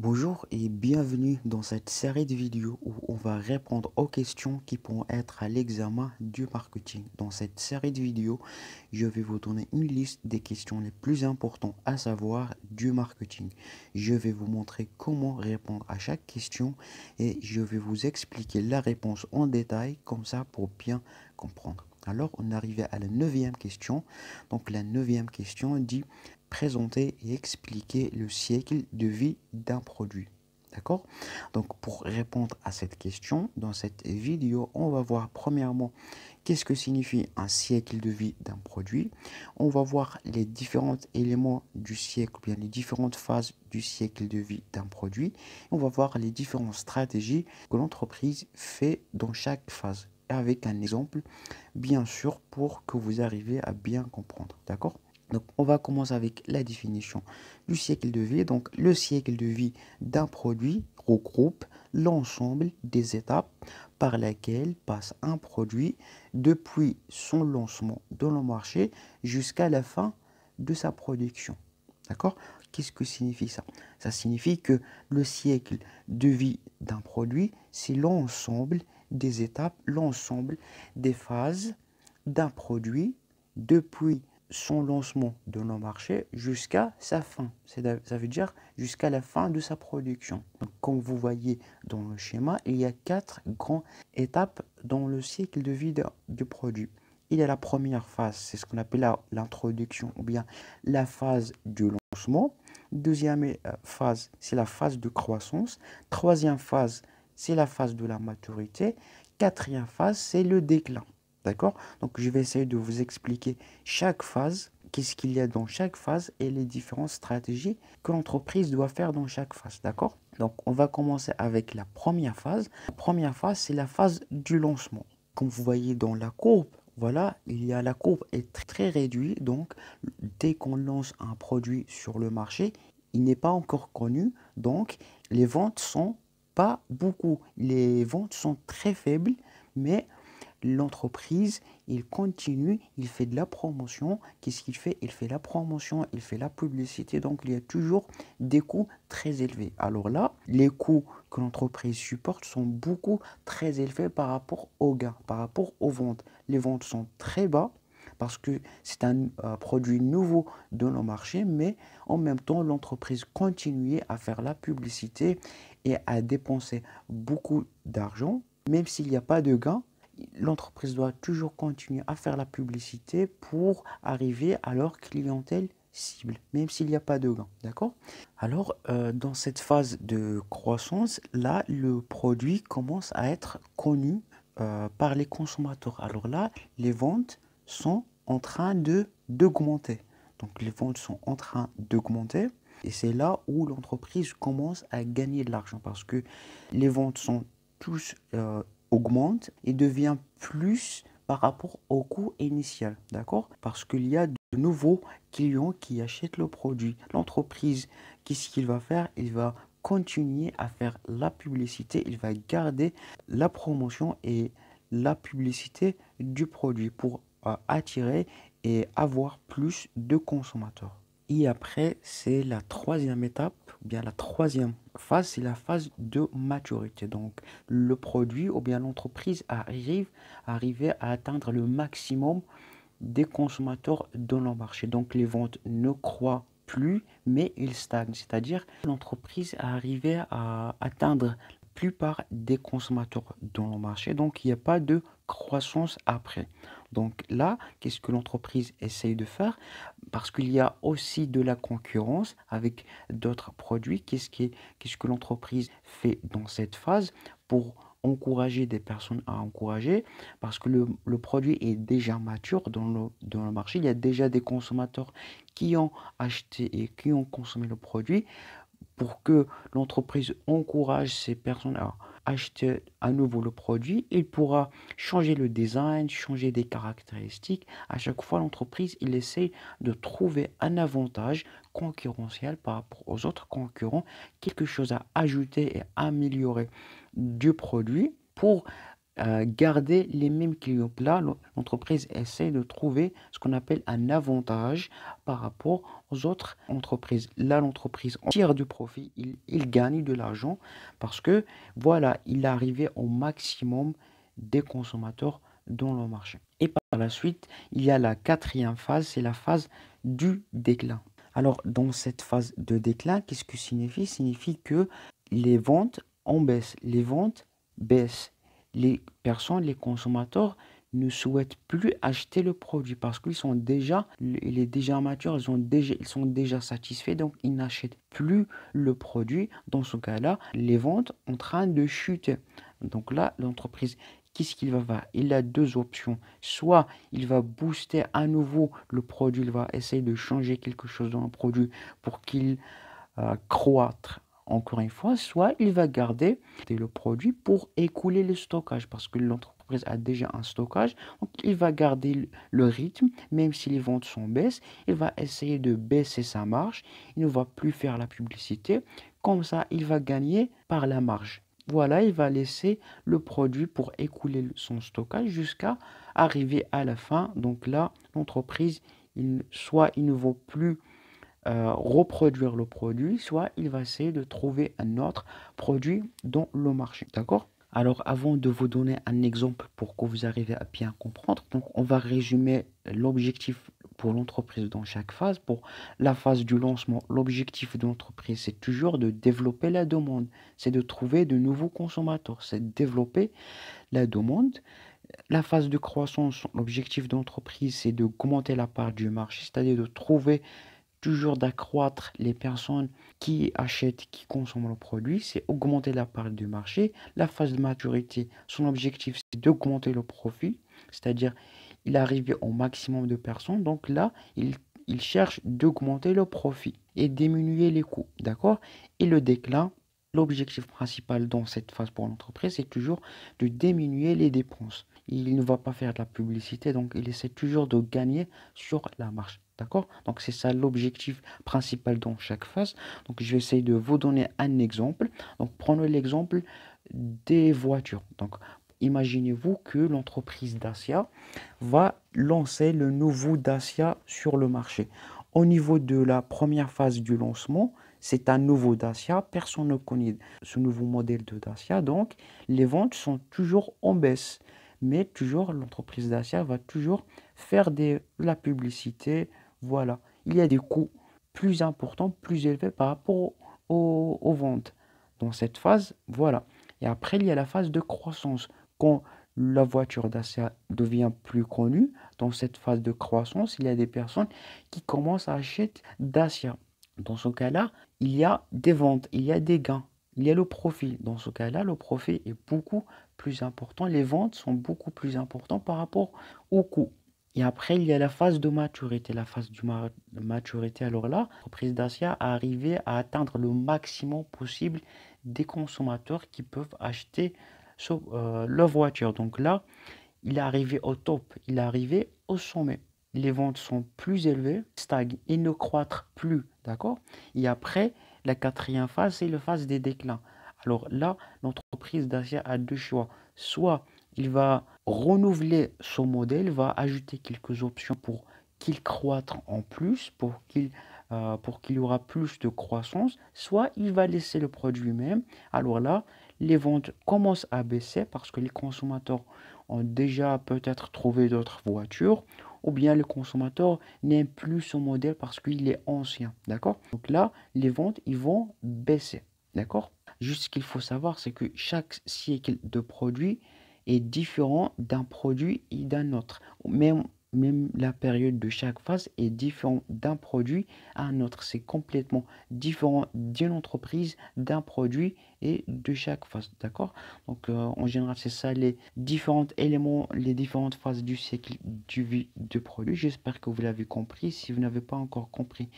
Bonjour et bienvenue dans cette série de vidéos où on va répondre aux questions qui pourront être à l'examen du marketing. Dans cette série de vidéos, je vais vous donner une liste des questions les plus importantes à savoir du marketing. Je vais vous montrer comment répondre à chaque question et je vais vous expliquer la réponse en détail comme ça pour bien comprendre. Alors, on est arrivé à la neuvième question. Donc, la neuvième question dit présenter et expliquer le cycle de vie d'un produit. D'accord? Donc, pour répondre à cette question, dans cette vidéo, on va voir premièrement qu'est-ce que signifie un cycle de vie d'un produit. On va voir les différents éléments du cycle, ou bien les différentes phases du cycle de vie d'un produit. On va voir les différentes stratégies que l'entreprise fait dans chaque phase, avec un exemple, bien sûr, pour que vous arriviez à bien comprendre. D'accord? Donc, on va commencer avec la définition du cycle de vie. Donc, le cycle de vie d'un produit regroupe l'ensemble des étapes par lesquelles passe un produit depuis son lancement dans le marché jusqu'à la fin de sa production. D'accord? Qu'est-ce que signifie ça? Ça signifie que le cycle de vie d'un produit, c'est l'ensemble des étapes, l'ensemble des phases d'un produit depuis son lancement dans le marché jusqu'à sa fin. Ça veut dire jusqu'à la fin de sa production. Donc, comme vous voyez dans le schéma, il y a 4 grandes étapes dans le cycle de vie du produit. Il y a la première phase, c'est ce qu'on appelle l'introduction ou bien la phase du lancement. Deuxième phase, c'est la phase de croissance. Troisième phase, c'est la phase de la maturité. Quatrième phase, c'est le déclin. D'accord? Donc, je vais essayer de vous expliquer chaque phase, qu'est-ce qu'il y a dans chaque phase et les différentes stratégies que l'entreprise doit faire dans chaque phase. D'accord? Donc, on va commencer avec la première phase. La première phase, c'est la phase du lancement. Comme vous voyez dans la courbe, voilà, la courbe est très réduite. Donc, dès qu'on lance un produit sur le marché, il n'est pas encore connu. Donc, les ventes sont pas beaucoup. Les ventes sont très faibles, mais l'entreprise, il continue, il fait de la promotion. Qu'est-ce qu'il fait? Il fait la promotion, il fait la publicité. Donc, il y a toujours des coûts très élevés. Alors là, les coûts que l'entreprise supporte sont beaucoup très élevés par rapport aux gains, par rapport aux ventes. Les ventes sont très bas parce que c'est un produit nouveau dans le marché, mais en même temps, l'entreprise continue à faire la publicité et à dépenser beaucoup d'argent, même s'il n'y a pas de gains. L'entreprise doit toujours continuer à faire la publicité pour arriver à leur clientèle cible, même s'il n'y a pas de gain. D'accord? Alors, dans cette phase de croissance, là, le produit commence à être connu par les consommateurs. Alors là, les ventes sont en train d'augmenter. Donc, les ventes sont en train d'augmenter. Et c'est là où l'entreprise commence à gagner de l'argent parce que les ventes sont tous augmente et devient plus par rapport au coût initial, d'accord? Parce qu'il y a de nouveaux clients qui achètent le produit. L'entreprise, qu'est-ce qu'il va faire? Il va continuer à faire la publicité, il va garder la promotion et la publicité du produit pour attirer et avoir plus de consommateurs. Et après, c'est la troisième étape, ou bien la troisième phase, c'est la phase de maturité. Donc, le produit ou bien l'entreprise arrive à atteindre le maximum des consommateurs dans le marché. Donc, les ventes ne croient plus, mais ils stagnent. C'est-à-dire, l'entreprise a arrivé à atteindre la plupart des consommateurs dans le marché. Donc, il n'y a pas de croissance après. Donc là, qu'est-ce que l'entreprise essaye de faire? Parce qu'il y a aussi de la concurrence avec d'autres produits. Qu'est-ce que l'entreprise fait dans cette phase pour encourager des personnes à encourager? Parce que le produit est déjà mature dans le marché. Il y a déjà des consommateurs qui ont acheté et qui ont consommé le produit. Pour que l'entreprise encourage ces personnes à acheter à nouveau le produit, il pourra changer le design, changer des caractéristiques. À chaque fois, l'entreprise, il essaie de trouver un avantage concurrentiel par rapport aux autres concurrents, quelque chose à ajouter et améliorer du produit pour garder les mêmes clients. Là, l'entreprise essaie de trouver ce qu'on appelle un avantage par rapport aux autres entreprises. Là, l'entreprise en tire du profit, il gagne de l'argent parce que, voilà, il est arrivé au maximum des consommateurs dans le marché. Et par la suite, il y a la quatrième phase, c'est la phase du déclin. Alors, dans cette phase de déclin, qu'est-ce que signifie? Signifie que les ventes en baissent, les ventes baissent. Les personnes, les consommateurs ne souhaitent plus acheter le produit parce qu'ils sont déjà, il est déjà mature, ils sont déjà satisfaits, donc ils n'achètent plus le produit. Dans ce cas-là, les ventes sont en train de chuter. Donc là, l'entreprise, qu'est-ce qu'il va faire? Il a deux options. Soit il va booster à nouveau le produit, il va essayer de changer quelque chose dans le produit pour qu'il croître encore une fois, soit il va garder le produit pour écouler le stockage parce que l'entreprise a déjà un stockage, donc il va garder le rythme, même si les ventes sont baisses, il va essayer de baisser sa marge, il ne va plus faire la publicité, comme ça il va gagner par la marge. Voilà, il va laisser le produit pour écouler son stockage jusqu'à arriver à la fin. Donc là, l'entreprise, soit il ne vaut plus reproduire le produit, soit il va essayer de trouver un autre produit dans le marché. D'accord? Alors, avant de vous donner un exemple pour que vous arriviez à bien comprendre, donc on va résumer l'objectif pour l'entreprise dans chaque phase. Pour la phase du lancement, l'objectif de l'entreprise, c'est toujours de développer la demande, c'est de trouver de nouveaux consommateurs, c'est de développer la demande. La phase de croissance, l'objectif de l'entreprise, c'est d'augmenter la part du marché, c'est-à-dire de trouver toujours d'accroître les personnes qui achètent, qui consomment le produit, c'est augmenter la part du marché. La phase de maturité, son objectif, c'est d'augmenter le profit, c'est-à-dire il est arrivé au maximum de personnes. Donc là, il cherche d'augmenter le profit et diminuer les coûts. D'accord? Et le déclin, l'objectif principal dans cette phase pour l'entreprise, c'est toujours de diminuer les dépenses. Il ne va pas faire de la publicité, donc il essaie toujours de gagner sur la marge. D'accord? Donc c'est ça l'objectif principal dans chaque phase. Donc je vais essayer de vous donner un exemple. Donc prenons l'exemple des voitures. Donc imaginez-vous que l'entreprise Dacia va lancer le nouveau Dacia sur le marché. Au niveau de la première phase du lancement, c'est un nouveau Dacia, personne ne connaît ce nouveau modèle de Dacia, donc les ventes sont toujours en baisse. Mais toujours, l'entreprise Dacia va toujours faire de la publicité. Voilà, il y a des coûts plus importants, plus élevés par rapport aux ventes. Dans cette phase, voilà. Et après, il y a la phase de croissance. Quand la voiture Dacia devient plus connue, dans cette phase de croissance, il y a des personnes qui commencent à acheter Dacia. Dans ce cas-là, il y a des ventes, il y a des gains, il y a le profit. Dans ce cas-là, le profit est beaucoup plus important. Les ventes sont beaucoup plus importantes par rapport au coût. Et après, il y a la phase de maturité. La phase de maturité, alors là, l'entreprise Dacia a arrivé à atteindre le maximum possible des consommateurs qui peuvent acheter leur voiture. Donc là, il est arrivé au top, il est arrivé au sommet. Les ventes sont plus élevées, stagnent et ne croître plus, d'accord? Et après, la quatrième phase, c'est la phase des déclins. Alors là, l'entreprise Dacia a deux choix. Soit il va renouveler son modèle, va ajouter quelques options pour qu'il croître en plus, pour qu'il y aura plus de croissance, soit il va laisser le produit même. Alors là, les ventes commencent à baisser parce que les consommateurs ont déjà peut-être trouvé d'autres voitures, ou bien le consommateur n'aime plus son modèle parce qu'il est ancien, d'accord? Donc là, les ventes, ils vont baisser, d'accord? Juste ce qu'il faut savoir, c'est que chaque cycle de produit est différent d'un produit et d'un autre. Même la période de chaque phase est différente d'un produit à un autre. C'est complètement différent d'une entreprise, d'un produit et de chaque phase. D'accord? Donc, en général, c'est ça les différents éléments, les différentes phases du cycle du produit. J'espère que vous l'avez compris. Si vous n'avez pas encore compris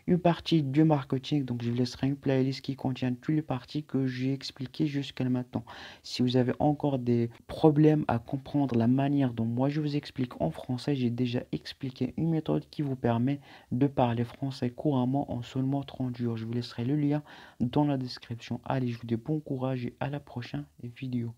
une partie du marketing, donc je vous laisserai une playlist qui contient toutes les parties que j'ai expliquées jusqu'à maintenant. Si vous avez encore des problèmes à comprendre la manière dont moi je vous explique en français, j'ai déjà expliqué une méthode qui vous permet de parler français couramment en seulement 30 jours. Je vous laisserai le lien dans la description. Allez, je vous dis bon courage et à la prochaine vidéo.